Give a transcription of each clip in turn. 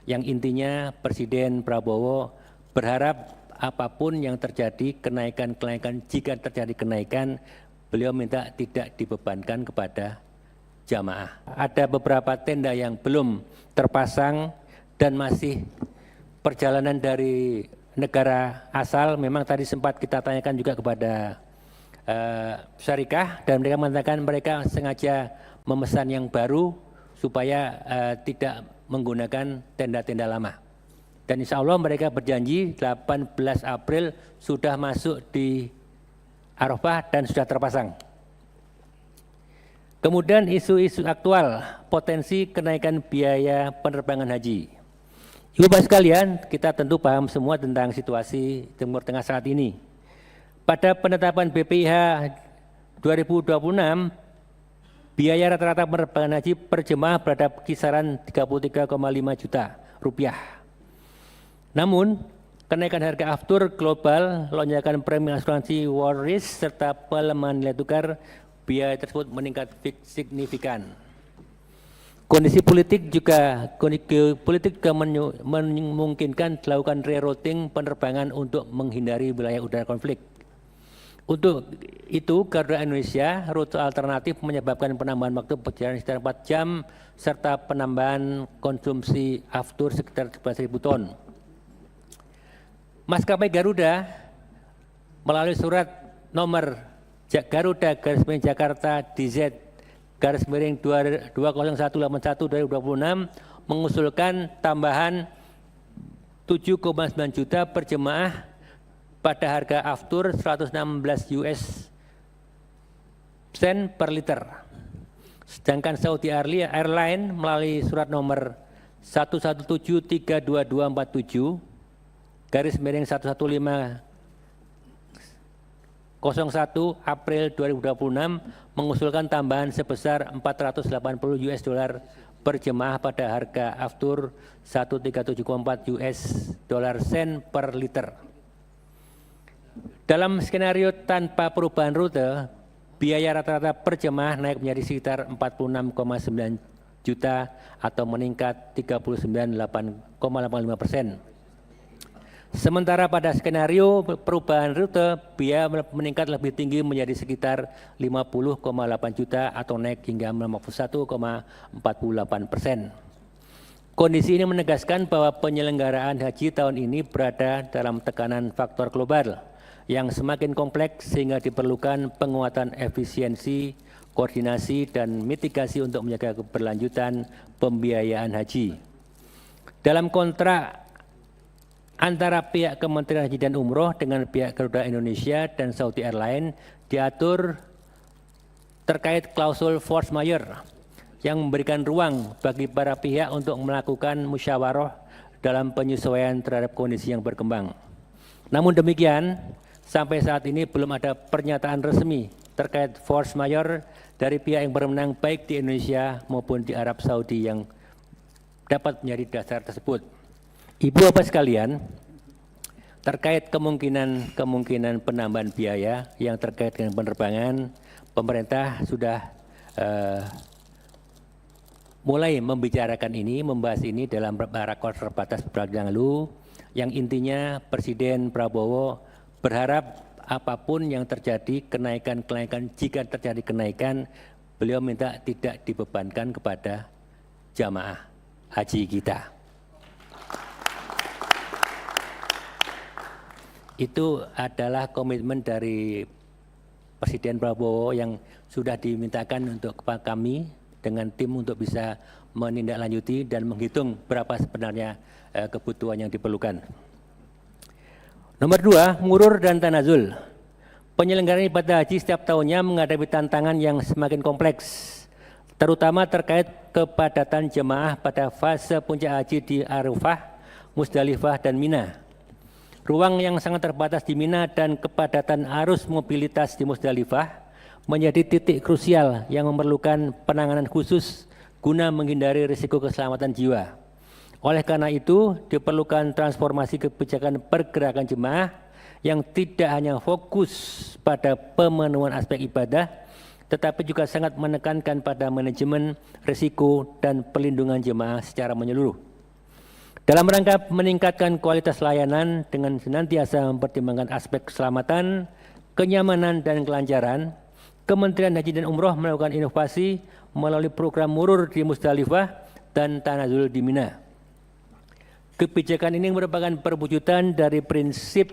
yang intinya Presiden Prabowo berharap apapun yang terjadi, kenaikan, jika terjadi kenaikan, beliau minta tidak dibebankan kepada jamaah. Ada beberapa tenda yang belum terpasang dan masih perjalanan dari negara asal. Memang tadi sempat kita tanyakan juga kepada syarikah dan mereka mengatakan mereka sengaja memesan yang baru supaya tidak menggunakan tenda-tenda lama. Dan insya Allah mereka berjanji 18 April sudah masuk di Arafah dan sudah terpasang. Kemudian isu-isu aktual, potensi kenaikan biaya penerbangan haji. Ibu Bapak sekalian, kita tentu paham semua tentang situasi Timur Tengah saat ini. Pada penetapan BPIH 2026, biaya rata-rata penerbangan haji per jemaah berada kisaran 33,5 juta rupiah. Namun, kenaikan harga aftur global, lonjakan premi asuransi war risk, serta pelemahan nilai tukar, biaya tersebut meningkat signifikan. Kondisi politik juga memungkinkan dilakukan rerouting penerbangan untuk menghindari wilayah udara konflik. Untuk itu, Garuda Indonesia rute alternatif menyebabkan penambahan waktu perjalanan sekitar 4 jam serta penambahan konsumsi aftur sekitar 11.000 ton. Maskapai Garuda melalui surat nomor Garuda Jakarta DZ /20181 2026 mengusulkan tambahan 7,9 juta per jemaah pada harga aftur 116 US sen per liter. Sedangkan Saudi Airlines melalui surat nomor 117-32247 /11501 April 2026 mengusulkan tambahan sebesar 480 US dollar per jemaah pada harga aftur 1374 US dollar sen per liter. Dalam skenario tanpa perubahan rute, biaya rata-rata per jemaah naik menjadi sekitar 46,9 juta atau meningkat 39,85%. Sementara pada skenario perubahan rute, biaya meningkat lebih tinggi menjadi sekitar 50,8 juta atau naik hingga 51,48%. Kondisi ini menegaskan bahwa penyelenggaraan haji tahun ini berada dalam tekanan faktor global yang semakin kompleks sehingga diperlukan penguatan efisiensi, koordinasi, dan mitigasi untuk menjaga keberlanjutan pembiayaan haji. Dalam kontrak antara pihak Kementerian Haji dan Umroh dengan pihak Garuda Indonesia dan Saudi Airlines diatur terkait klausul force majeure yang memberikan ruang bagi para pihak untuk melakukan musyawarah dalam penyesuaian terhadap kondisi yang berkembang. Namun demikian, sampai saat ini belum ada pernyataan resmi terkait force majeure dari pihak yang berwenang baik di Indonesia maupun di Arab Saudi yang dapat menjadi dasar tersebut. Ibu Bapak sekalian, terkait kemungkinan penambahan biaya yang terkait dengan penerbangan, pemerintah sudah mulai membicarakan ini, membahas ini dalam rakornas terbatas beberapa yang lalu, yang intinya Presiden Prabowo berharap apapun yang terjadi, kenaikan, jika terjadi kenaikan, beliau minta tidak dibebankan kepada jamaah haji kita. Itu adalah komitmen dari Presiden Prabowo yang sudah dimintakan untuk kami dengan tim untuk bisa menindaklanjuti dan menghitung berapa sebenarnya kebutuhan yang diperlukan. Nomor 2, murur dan tanazul. Penyelenggaraan ibadah haji setiap tahunnya menghadapi tantangan yang semakin kompleks, terutama terkait kepadatan jemaah pada fase puncak haji di Arafah, Musdalifah, dan Mina. Ruang yang sangat terbatas di Mina dan kepadatan arus mobilitas di Musdalifah menjadi titik krusial yang memerlukan penanganan khusus guna menghindari risiko keselamatan jiwa. Oleh karena itu, diperlukan transformasi kebijakan pergerakan jemaah yang tidak hanya fokus pada pemenuhan aspek ibadah, tetapi juga sangat menekankan pada manajemen risiko dan pelindungan jemaah secara menyeluruh. Dalam rangka meningkatkan kualitas layanan dengan senantiasa mempertimbangkan aspek keselamatan, kenyamanan, dan kelancaran, Kementerian Haji dan Umroh melakukan inovasi melalui program murur di Musdalifah dan Tanazul di Mina. Kebijakan ini merupakan perwujudan dari prinsip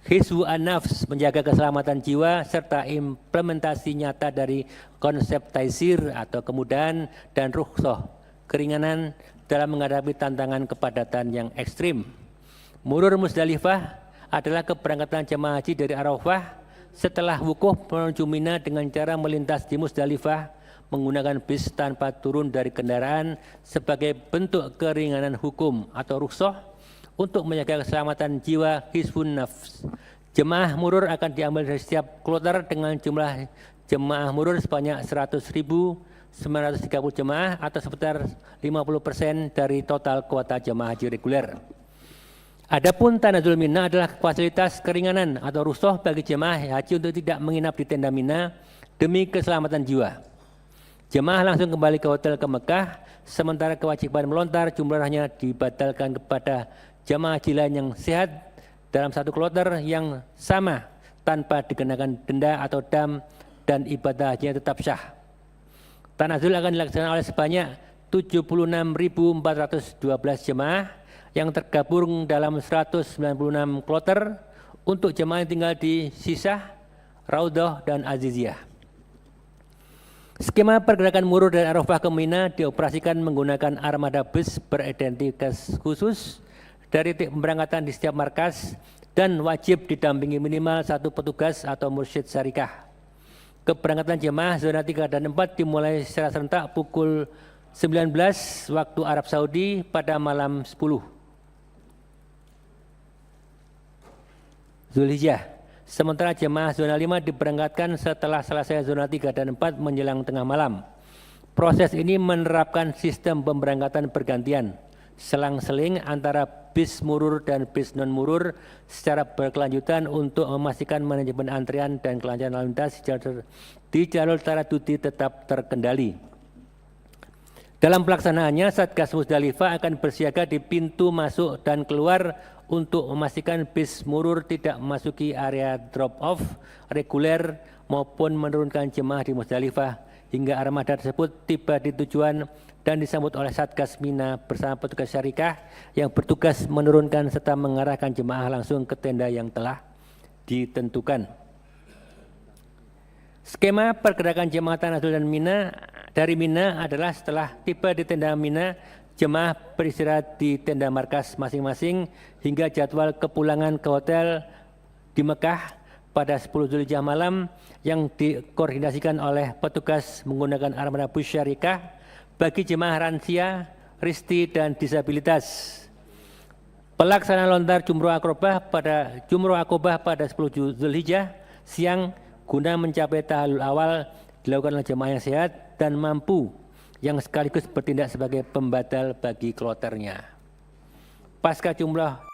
Hifdzu an-nafs, menjaga keselamatan jiwa, serta implementasi nyata dari konsep taisir atau kemudahan dan rukhsah, keringanan dalam menghadapi tantangan kepadatan yang ekstrim. Murur Musdalifah adalah keberangkatan jemaah haji dari Arafah setelah wukuf menuju Mina dengan cara melintas di Musdalifah menggunakan bis tanpa turun dari kendaraan sebagai bentuk keringanan hukum atau rukhsah untuk menjaga keselamatan jiwa hifdzun nafs. Jemaah murur akan diambil dari setiap kloter dengan jumlah jemaah murur sebanyak 100.930 jemaah atau sekitar 50% dari total kuota jemaah haji reguler. Adapun Tanazul Mina adalah fasilitas keringanan atau rukhsah bagi jemaah haji untuk tidak menginap di tenda Mina demi keselamatan jiwa. Jemaah langsung kembali ke hotel ke Mekah, sementara kewajiban melontar jumlahnya dibatalkan kepada jemaah haji lain yang sehat dalam satu kloter yang sama tanpa dikenakan denda atau dam, dan ibadah hajinya tetap sah. Tanazul akan dilaksanakan oleh sebanyak 76.412 jemaah yang tergabung dalam 196 kloter untuk jemaah yang tinggal di Sisah, Raudhah, dan Aziziyah. Skema pergerakan murur dari Arafah ke Mina dioperasikan menggunakan armada bus beridentitas khusus dari titik pemberangkatan di setiap markas dan wajib didampingi minimal satu petugas atau mursyid syarikah. Keberangkatan jemaah zona 3 dan 4 dimulai secara serentak pukul 19 waktu Arab Saudi pada malam 10 Zulhijjah. Sementara jemaah zona 5 diberangkatkan setelah selesai zona 3 dan 4 menjelang tengah malam. Proses ini menerapkan sistem pemberangkatan bergantian, selang-seling antara bis murur dan bis non-murur secara berkelanjutan untuk memastikan manajemen antrian dan kelancaran lalu lintas di jalur Taradudi tetap terkendali. Dalam pelaksanaannya, Satgas Musdalifah akan bersiaga di pintu masuk dan keluar untuk memastikan bis murur tidak memasuki area drop-off reguler maupun menurunkan jemaah di Musdalifah hingga armada tersebut tiba di tujuan dan disambut oleh Satgas Mina bersama petugas syarikah yang bertugas menurunkan serta mengarahkan jemaah langsung ke tenda yang telah ditentukan. Skema pergerakan jemaah Tanazul dan Mina dari Mina adalah setelah tiba di tenda Mina, jemaah beristirahat di tenda markas masing-masing hingga jadwal kepulangan ke hotel di Mekah pada 10 Zulhijjah malam yang dikoordinasikan oleh petugas menggunakan armada bus syarikah bagi jemaah lansia, risti, dan disabilitas. Pelaksanaan lontar Jumroh Aqobah pada 10 Zulhijjah siang guna mencapai tahallul awal dilakukan oleh jemaah yang sehat dan mampu yang sekaligus bertindak sebagai pembatal bagi kloternya. Pasca jumlah